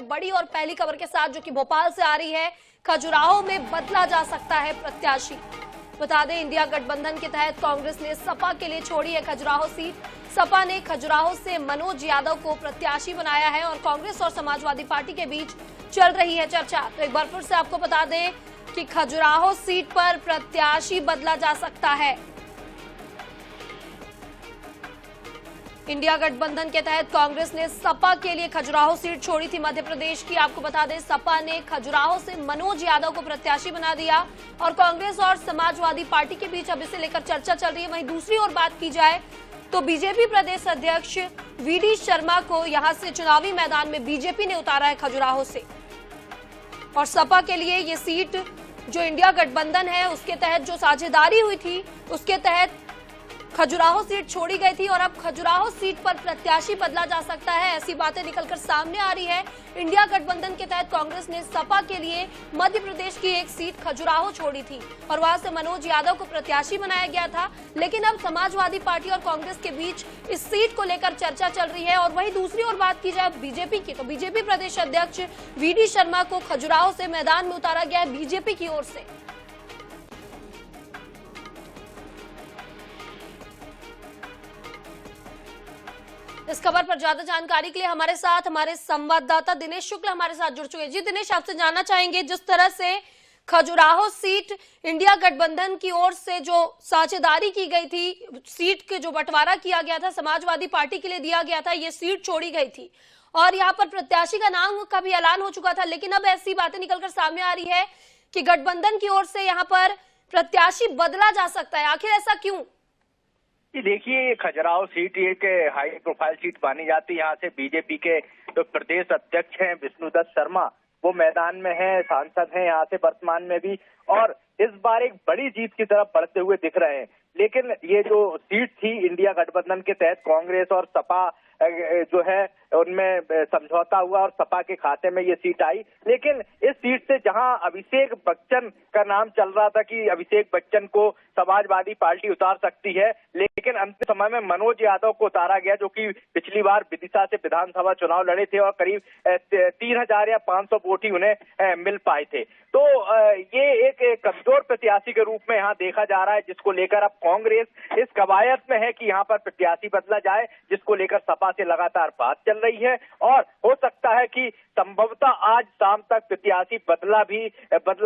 बड़ी और पहली खबर के साथ, जो कि भोपाल से आ रही है। खजुराहो में बदला जा सकता है प्रत्याशी। बता दें, इंडिया गठबंधन के तहत कांग्रेस ने सपा के लिए छोड़ी है खजुराहो सीट। सपा ने खजुराहो से मनोज यादव को प्रत्याशी बनाया है और कांग्रेस और समाजवादी पार्टी के बीच चल रही है चर्चा। तो एक बार फिर से आपको बता दें कि खजुराहो सीट पर प्रत्याशी बदला जा सकता है। इंडिया गठबंधन के तहत कांग्रेस ने सपा के लिए खजुराहो सीट छोड़ी थी मध्य प्रदेश की। आपको बता दें, सपा ने खजुराहो से मनोज यादव को प्रत्याशी बना दिया और कांग्रेस और समाजवादी पार्टी के बीच अब इसे लेकर चर्चा चल रही है। वहीं दूसरी ओर बात की जाए तो बीजेपी प्रदेश अध्यक्ष वीडी शर्मा को यहां से चुनावी मैदान में बीजेपी ने उतारा है खजुराहो से। और सपा के लिए ये सीट जो इंडिया गठबंधन है उसके तहत जो साझेदारी हुई थी, उसके तहत खजुराहो सीट छोड़ी गई थी और अब खजुराहो सीट पर प्रत्याशी बदला जा सकता है, ऐसी बातें निकलकर सामने आ रही है। इंडिया गठबंधन के तहत कांग्रेस ने सपा के लिए मध्य प्रदेश की एक सीट खजुराहो छोड़ी थी और वहां से मनोज यादव को प्रत्याशी बनाया गया था। लेकिन अब समाजवादी पार्टी और कांग्रेस के बीच इस सीट को लेकर चर्चा चल रही है। और वहीं दूसरी ओर बात की जाए बीजेपी की, तो बीजेपी प्रदेश अध्यक्ष वीडी शर्मा को खजुराहो से मैदान में उतारा गया है बीजेपी की ओर से। इस खबर पर ज्यादा जानकारी के लिए हमारे साथ हमारे संवाददाता दिनेश शुक्ल हमारे साथ जुड़ चुके हैं। जी दिनेश, आपसे जानना चाहेंगे, जिस तरह से खजुराहो सीट इंडिया गठबंधन की ओर से जो साझेदारी की गई थी, सीट के जो बंटवारा किया गया था समाजवादी पार्टी के लिए दिया गया था, ये सीट छोड़ी गई थी और यहाँ पर प्रत्याशी का नाम का भी ऐलान हो चुका था। लेकिन अब ऐसी बातें निकलकर सामने आ रही है कि गठबंधन की ओर से यहाँ पर प्रत्याशी बदला जा सकता है। आखिर ऐसा क्यों? देखिए, खजुराहो सीट एक हाई प्रोफाइल सीट मानी जाती है। यहाँ से बीजेपी के जो प्रदेश अध्यक्ष हैं विष्णुदत्त शर्मा, वो मैदान में हैं, सांसद हैं यहाँ से वर्तमान में भी, और इस बार एक बड़ी जीत की तरफ बढ़ते हुए दिख रहे हैं। लेकिन ये जो सीट थी इंडिया गठबंधन के तहत कांग्रेस और सपा जो है उनमें समझौता हुआ और सपा के खाते में ये सीट आई। लेकिन इस सीट से जहां अभिषेक बच्चन का नाम चल रहा था कि अभिषेक बच्चन को समाजवादी पार्टी उतार सकती है, लेकिन अंतिम समय में मनोज यादव को उतारा गया, जो कि पिछली बार विदिशा से विधानसभा चुनाव लड़े थे और करीब 3000 या 500 वोट ही उन्हें मिल पाए थे। तो ये एक कमजोर प्रत्याशी के रूप में यहाँ देखा जा रहा है, जिसको लेकर अब कांग्रेस इस कवायद में है कि यहाँ पर प्रत्याशी बदला जाए, जिसको लेकर सपा से लगातार बात चल रही है। और हो सकता है कि संभवतः आज शाम तक प्रत्याशी बदला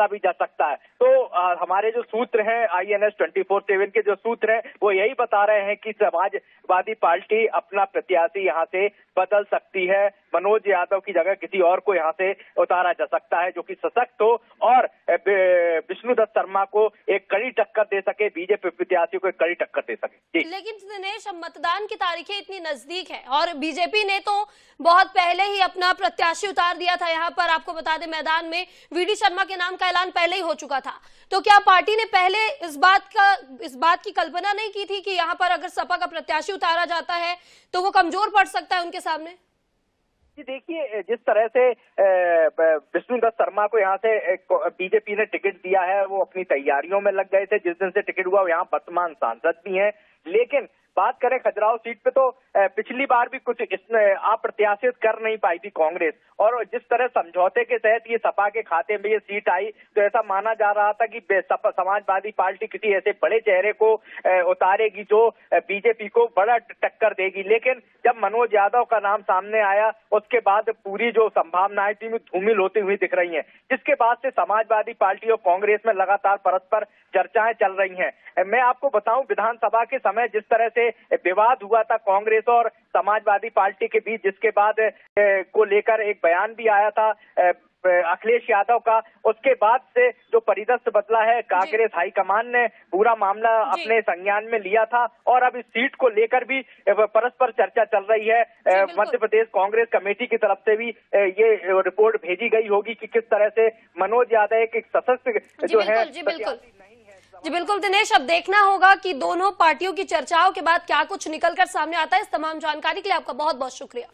भी जा सकता है। तो हमारे जो सूत्र हैं INS 24/7 के जो सूत्र हैं वो यही बता रहे हैं कि समाजवादी पार्टी अपना प्रत्याशी यहाँ से बदल सकती है। मनोज यादव की जगह किसी और को यहाँ से उतारा जा सकता है जो कि सशक्त हो और विष्णुदत्त शर्मा को एक कड़ी टक्कर दे सके, बीजेपी प्रत्याशी को एक कड़ी टक्कर दे सके। लेकिन दिनेश, मतदान की तारीखें इतनी नजदीक है और बीजेपी ने तो बहुत पहले ही अपना प्रत्याशी उतार दिया था। यहाँ पर आपको बता दें, मैदान में वीडी शर्मा के नाम का ऐलान पहले ही हो चुका था। तो क्या पार्टी ने पहले इस बात की कल्पना नहीं की थी कि यहाँ पर अगर सपा का प्रत्याशी उतारा जाता है तो वो कमजोर पड़ सकता है उनके सामने? देखिए, जिस तरह से विष्णुदत्त शर्मा को यहाँ से बीजेपी ने टिकट दिया है, वो अपनी तैयारियों में लग गए थे। जिस दिन से टिकट हुआ, यहाँ वर्तमान सांसद भी हैं। लेकिन बात करें खजुराहो सीट पे तो पिछली बार भी कुछ अप्रत्याशित कर नहीं पाई थी कांग्रेस, और जिस तरह समझौते के तहत ये सपा के खाते में ये सीट आई तो ऐसा माना जा रहा था कि समाजवादी पार्टी किसी ऐसे बड़े चेहरे को उतारेगी जो बीजेपी को बड़ा टक्कर देगी। लेकिन जब मनोज यादव का नाम सामने आया, उसके बाद पूरी जो संभावनाएं थी धूमिल होती हुई दिख रही हैं, जिसके बाद से समाजवादी पार्टी और कांग्रेस में लगातार परस्पर चर्चाएं चल रही हैं। मैं आपको बताऊं, विधानसभा के समय जिस तरह से विवाद हुआ था कांग्रेस और समाजवादी पार्टी के बीच, जिसके बाद को लेकर एक बयान भी आया था अखिलेश यादव का, उसके बाद से जो परिदृश्य बदला है, कांग्रेस हाईकमान ने पूरा मामला अपने संज्ञान में लिया था और अब इस सीट को लेकर भी परस्पर चर्चा चल रही है। मध्य प्रदेश कांग्रेस कमेटी की तरफ से भी ये रिपोर्ट भेजी गई होगी कि किस तरह से मनोज यादव एक सशक्त जो है। जी बिल्कुल दिनेश, अब देखना होगा कि दोनों पार्टियों की चर्चाओं के बाद क्या कुछ निकलकर सामने आता है। इस तमाम जानकारी के लिए आपका बहुत बहुत शुक्रिया।